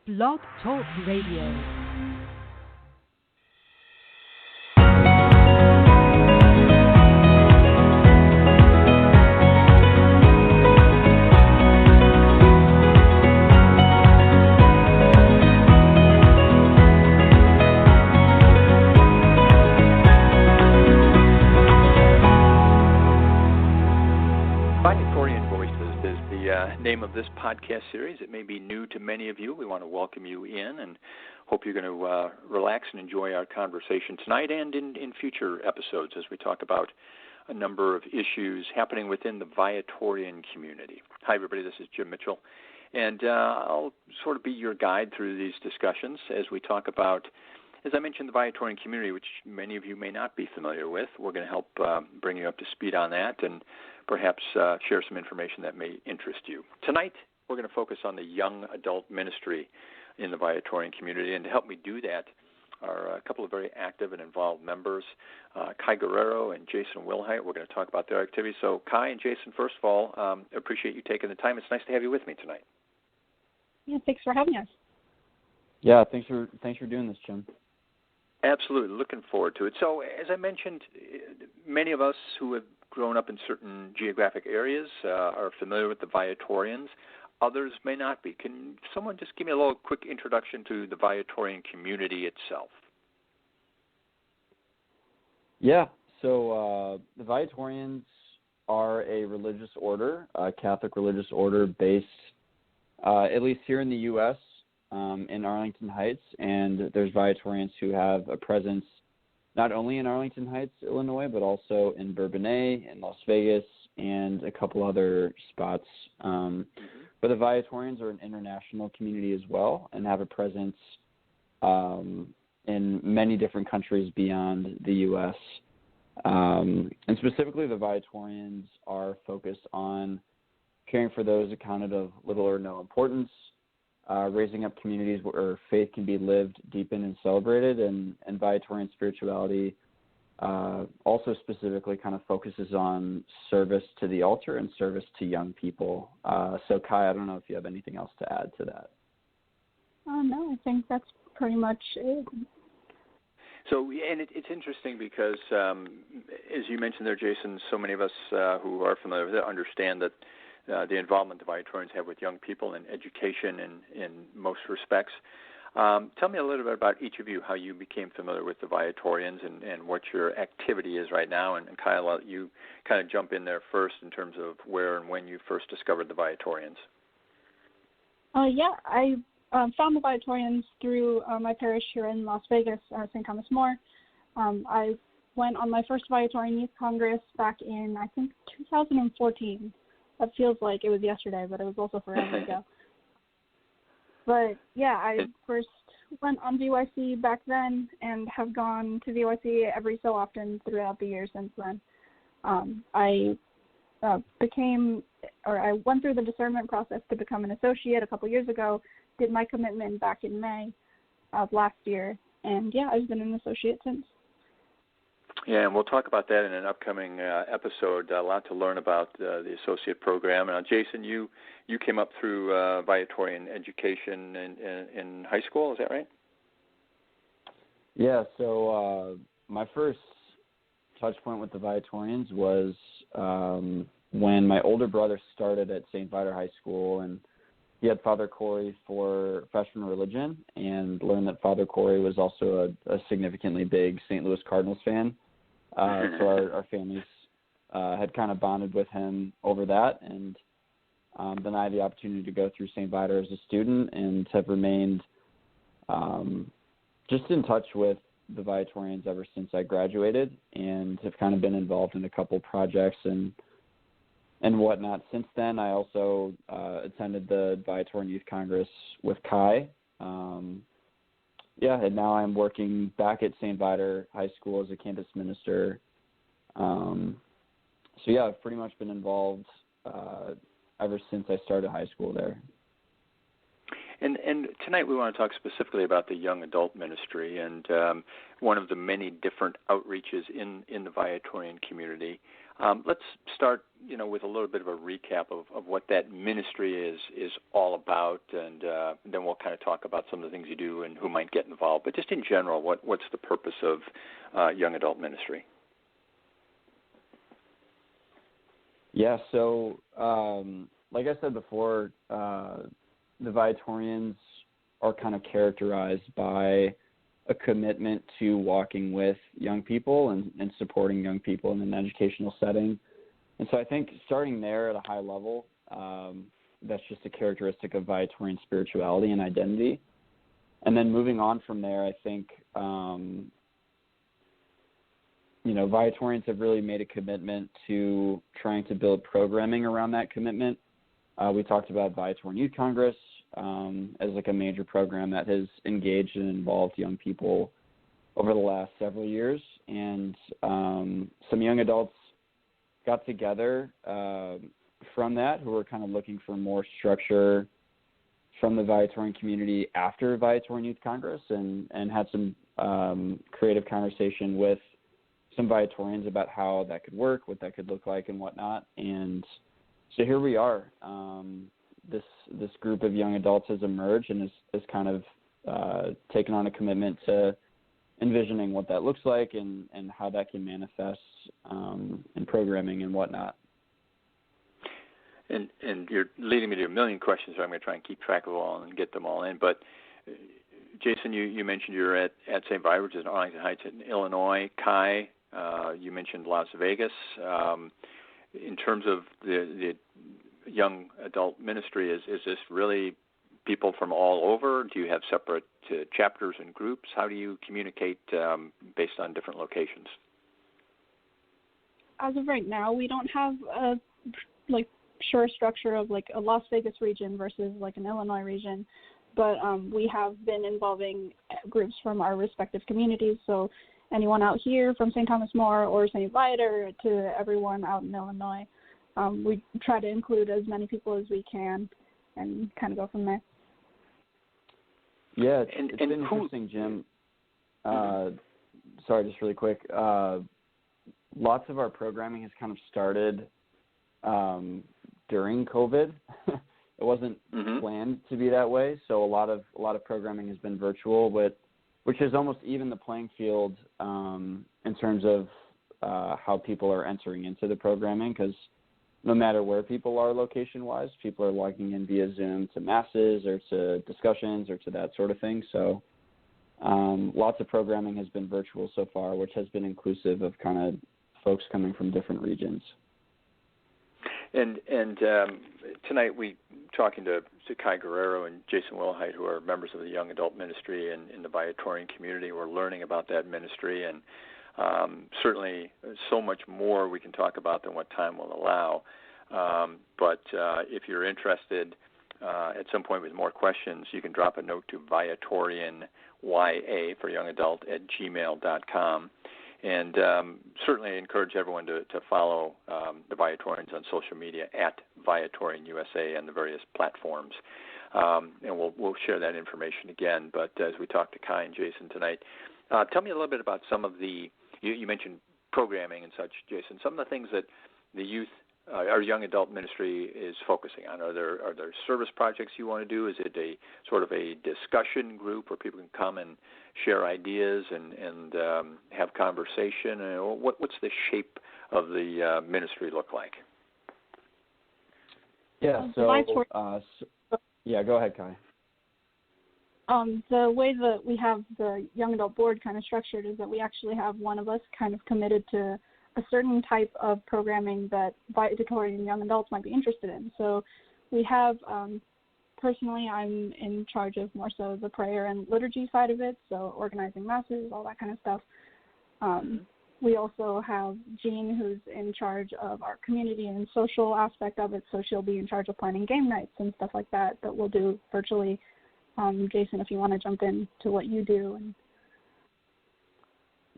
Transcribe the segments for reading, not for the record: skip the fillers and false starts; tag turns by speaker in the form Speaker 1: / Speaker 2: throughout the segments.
Speaker 1: Blog Talk Radio.
Speaker 2: Name of this podcast series. It may be new to many of you. We want to welcome you in and hope you're going to relax and enjoy our conversation tonight and in future episodes as we talk about a number of issues happening within the Viatorian community. Hi, everybody. This is Jim Mitchell, and I'll sort of be your guide through these discussions as we talk about, as I mentioned, the Viatorian community, which many of you may not be familiar with. We're going to help bring you up to speed on that and perhaps share some information that may interest you. Tonight, we're going to focus on the young adult ministry in the Viatorian community, and to help me do that are a couple of very active and involved members, Guerrero and Jason Wilhite. We're going to talk about their activities. So, Kai and Jason, first of all, appreciate you taking the time. It's nice to have you with me tonight.
Speaker 3: Yeah, thanks for having us.
Speaker 4: Yeah, thanks for doing this, Jim.
Speaker 2: Absolutely, looking forward to it. So, as I mentioned, many of us who have grown up in certain geographic areas are familiar with the Viatorians. Others may not be. Can someone just give me a little quick introduction to the Viatorian community itself?
Speaker 4: Yeah, so the Viatorians are a religious order, a Catholic religious order based, at least here in the U.S., in Arlington Heights, and there's Viatorians who have a presence not only in Arlington Heights, Illinois, but also in Bourbonnais, in Las Vegas, and a couple other spots. But the Viatorians are an international community as well and have a presence in many different countries beyond the U.S. And specifically, the Viatorians are focused on caring for those accounted of little or no importance, raising up communities where faith can be lived, deepened, and celebrated, and Viatorian spirituality also specifically kind of focuses on service to the altar and service to young people. So, Kai, I don't know if you have anything else to add to that.
Speaker 3: No, I think that's pretty much it. So,
Speaker 2: and it's interesting because, as you mentioned there, Jason, so many of us who are familiar with it understand that the involvement the Viatorians have with young people in education in most respects. Tell me a little bit about each of you, how you became familiar with the Viatorians and what your activity is right now. And Kyle, you kind of jump in there first in terms of where and when you first discovered the Viatorians.
Speaker 3: I found the Viatorians through my parish here in Las Vegas, St. Thomas More. I went on my first Viatorian Youth Congress back in, I think, 2014. That feels like it was yesterday, but it was also forever ago. But, yeah, I first went on VYC back then and have gone to VYC every so often throughout the years since then. I went through the discernment process to become an associate a couple years ago, did my commitment back in May of last year, and, yeah, I've been an associate since.
Speaker 2: Yeah, and we'll talk about that in an upcoming episode. A lot to learn about the associate program. Now, Jason, you came up through Viatorian education in high school. Is that right?
Speaker 4: Yeah. So my first touch point with the Viatorians was when my older brother started at St. Viator High School, and he had Father Corey for freshman religion, and learned that Father Corey was also a significantly big St. Louis Cardinals fan. So our families had kind of bonded with him over that, and then I had the opportunity to go through St. Viator as a student and have remained just in touch with the Viatorians ever since I graduated, and have kind of been involved in a couple projects and whatnot since then. I also attended the Viatorian Youth Congress with Kai. And now I'm working back at St. Viator High School as a campus minister. I've pretty much been involved ever since I started high school there.
Speaker 2: And tonight we want to talk specifically about the young adult ministry and one of the many different outreaches in the Viatorian community. Let's start, with a little bit of a recap of what that ministry is all about, and then we'll kind of talk about some of the things you do and who might get involved. But just in general, what's the purpose of young adult ministry?
Speaker 4: Yeah, so like I said before, the Viatorians are kind of characterized by a commitment to walking with young people and supporting young people in an educational setting. And so I think starting there at a high level, that's just a characteristic of Viatorian spirituality and identity. And then moving on from there, I think, Viatorians have really made a commitment to trying to build programming around that commitment. We talked about Viatorian Youth Congress as like a major program that has engaged and involved young people over the last several years. And some young adults got together from that who were kind of looking for more structure from the Viatorian community after Viatorian Youth Congress and had some creative conversation with some Viatorians about how that could work, what that could look like and whatnot. And so here we are. This group of young adults has emerged and has kind of taken on a commitment to envisioning what that looks like and how that can manifest in programming and whatnot.
Speaker 2: And you're leading me to a million questions, so I'm going to try and keep track of all and get them all in. But Jason, you mentioned you're at St. Vi, which is in Arlington Heights in Illinois. Kai, you mentioned Las Vegas. In terms of the young adult ministry, is this really people from all over? Do you have separate chapters and groups? How do you communicate based on different locations?
Speaker 3: As of right now, we don't have a sure structure of a Las Vegas region versus an Illinois region, but we have been involving groups from our respective communities. So anyone out here from St. Thomas More or St. Viator to everyone out in Illinois. We try to include as many people as we can and kind of go from there.
Speaker 4: Yeah, it's been interesting, Jim. Sorry, just really quick. Lots of our programming has kind of started during COVID. It wasn't planned to be that way, so a lot of programming has been virtual, which is almost even the playing field in terms of how people are entering into the programming, because no matter where people are location-wise, people are logging in via Zoom to masses or to discussions or to that sort of thing. So lots of programming has been virtual so far, which has been inclusive of kind of folks coming from different regions.
Speaker 2: And tonight we talking to Kai Guerrero and Jason Wilhite, who are members of the young adult ministry and in the Viatorian community. We're learning about that ministry, and certainly so much more we can talk about than what time will allow. But if you're interested at some point with more questions, you can drop a note to Viatorian YA for young adult at gmail.com. And certainly encourage everyone to follow the Viatorians on social media at Viatorian USA and the various platforms. And we'll share that information again. But as we talk to Kai and Jason tonight, tell me a little bit about some of the, you mentioned programming and such, Jason, some of the things that the youth, our young adult ministry is focusing on. Are there service projects you want to do? Is it a sort of a discussion group where people can come and share ideas and have conversation? What's the shape of the ministry look like?
Speaker 4: Yeah, yeah, go ahead, Kai.
Speaker 3: The way that we have the young adult board kind of structured is that we actually have one of us kind of committed to a certain type of programming that Viatorian young adults might be interested in. So we have, personally, I'm in charge of more so the prayer and liturgy side of it, so organizing masses, all that kind of stuff. We also have Jean, who's in charge of our community and social aspect of it, so she'll be in charge of planning game nights and stuff like that we'll do virtually. Jason, if you want to jump in to what you do.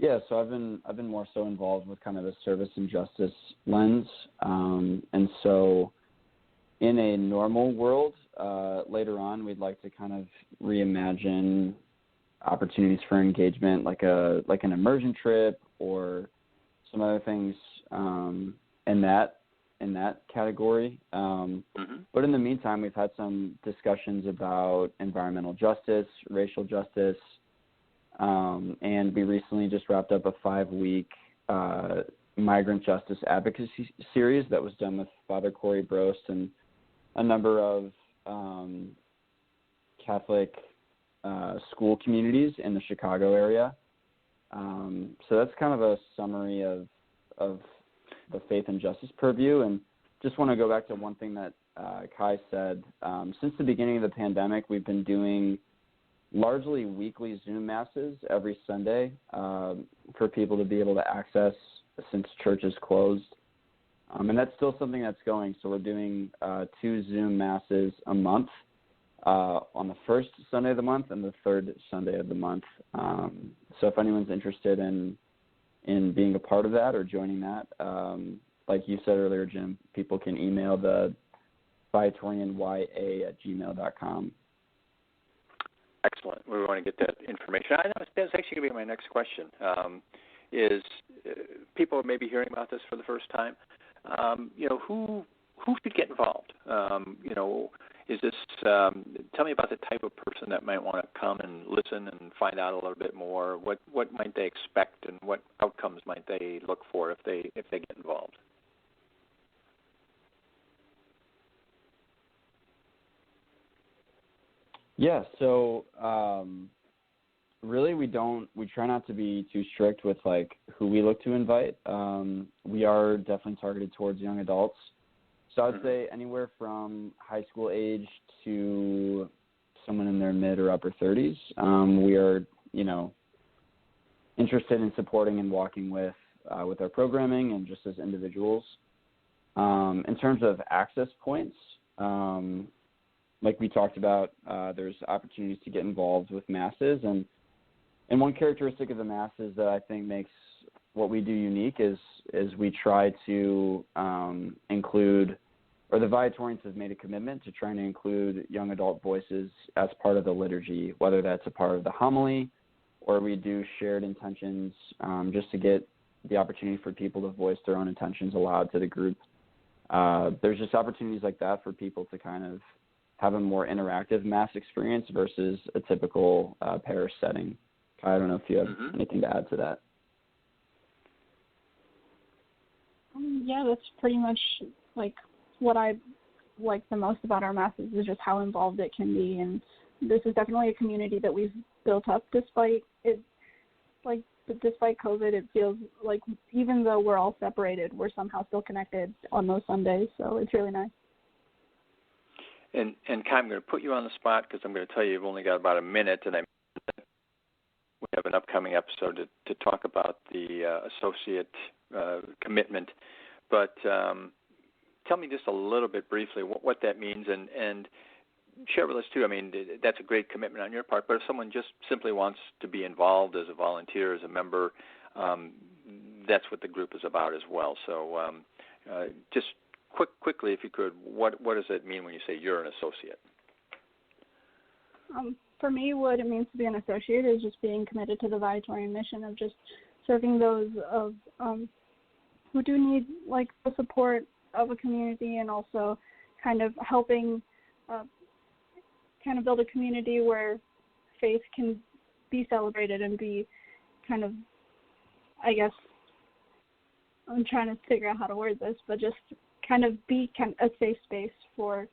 Speaker 4: Yeah, so I've been more so involved with kind of a service and justice lens, and so in a normal world, later on, we'd like to kind of reimagine opportunities for engagement, like an immersion trip or some other things in that category. But in the meantime, we've had some discussions about environmental justice, racial justice, and we recently just wrapped up a 5-week migrant justice advocacy series that was done with Father Corey Brost and a number of Catholic school communities in the Chicago area. So that's kind of a summary of the faith and justice purview. And just want to go back to one thing that Kai said. Since the beginning of the pandemic, we've been doing largely weekly Zoom masses every Sunday for people to be able to access since church is closed. And that's still something that's going. So we're doing 2 Zoom masses a month on the first Sunday of the month and the third Sunday of the month. So if anyone's interested in being a part of that or joining that, like you said earlier, Jim, people can email the viatorianya@gmail.com.
Speaker 2: Excellent. We want to get that information. That's actually going to be my next question. Is people may be hearing about this for the first time. Who should get involved? Is this? Tell me about the type of person that might want to come and listen and find out a little bit more. What might they expect, and what outcomes might they look for if they get involved?
Speaker 4: Yeah. So really, we try not to be too strict with like who we look to invite. We are definitely targeted towards young adults. So I'd say anywhere from high school age to someone in their mid or upper 30s. We are, interested in supporting and walking with our programming and just as individuals. In terms of access points, like we talked about, there's opportunities to get involved with masses. And one characteristic of the masses that I think makes what we do unique is we try to include, or the Viatorians have made a commitment to trying to include young adult voices as part of the liturgy, whether that's a part of the homily or we do shared intentions just to get the opportunity for people to voice their own intentions aloud to the group. There's just opportunities like that for people to kind of have a more interactive mass experience versus a typical parish setting. I don't know if you have anything to add to that.
Speaker 3: Yeah, that's pretty much like what I like the most about our masses is just how involved it can be, and this is definitely a community that we've built up despite it. Like despite COVID, it feels like even though we're all separated, we're somehow still connected on those Sundays. So it's really nice.
Speaker 2: And Kai, I'm going to put you on the spot because I'm going to tell you you've only got about a minute, and we have an upcoming episode to talk about the associate commitment. But tell me just a little bit briefly what that means, and share with us too. I mean, that's a great commitment on your part, but if someone just simply wants to be involved as a volunteer, as a member, that's what the group is about as well. So just quickly, if you could, what does it mean when you say you're an associate?
Speaker 3: For me, what it means to be an associate is just being committed to the Viatorian mission of just serving those of who do need like the support of a community, and also kind of helping kind of build a community where faith can be celebrated and be kind of, I guess, I'm trying to figure out how to word this, but just kind of be a safe space for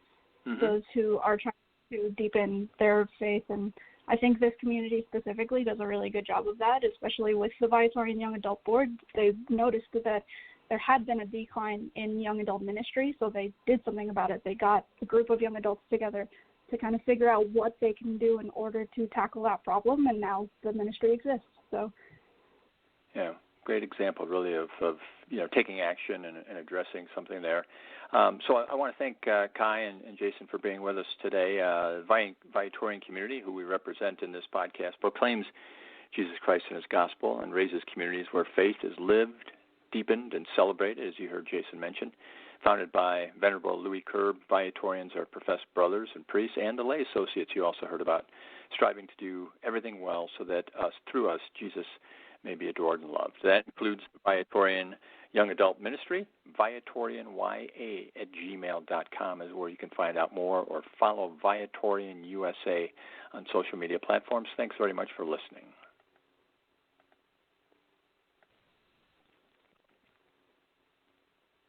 Speaker 3: those who are trying to deepen their faith. And I think this community specifically does a really good job of that, especially with the Viatorian Young Adult Board. They noticed that there had been a decline in young adult ministry, so they did something about it. They got a group of young adults together to kind of figure out what they can do in order to tackle that problem, and now the ministry exists. So,
Speaker 2: yeah, great example, really, of taking action and addressing something there. So I want to thank Kai and Jason for being with us today. Viatorian community, who we represent in this podcast, proclaims Jesus Christ and His gospel and raises communities where faith is lived, deepened, and celebrated, as you heard Jason mention. Founded by Venerable Louis Kerb, Viatorians are professed brothers and priests and the lay associates you also heard about, striving to do everything well so that through us, Jesus may be adored and loved. That includes the Viatorian Young Adult Ministry. Viatorianya@gmail.com is where you can find out more or follow Viatorian USA on social media platforms. Thanks very much for listening.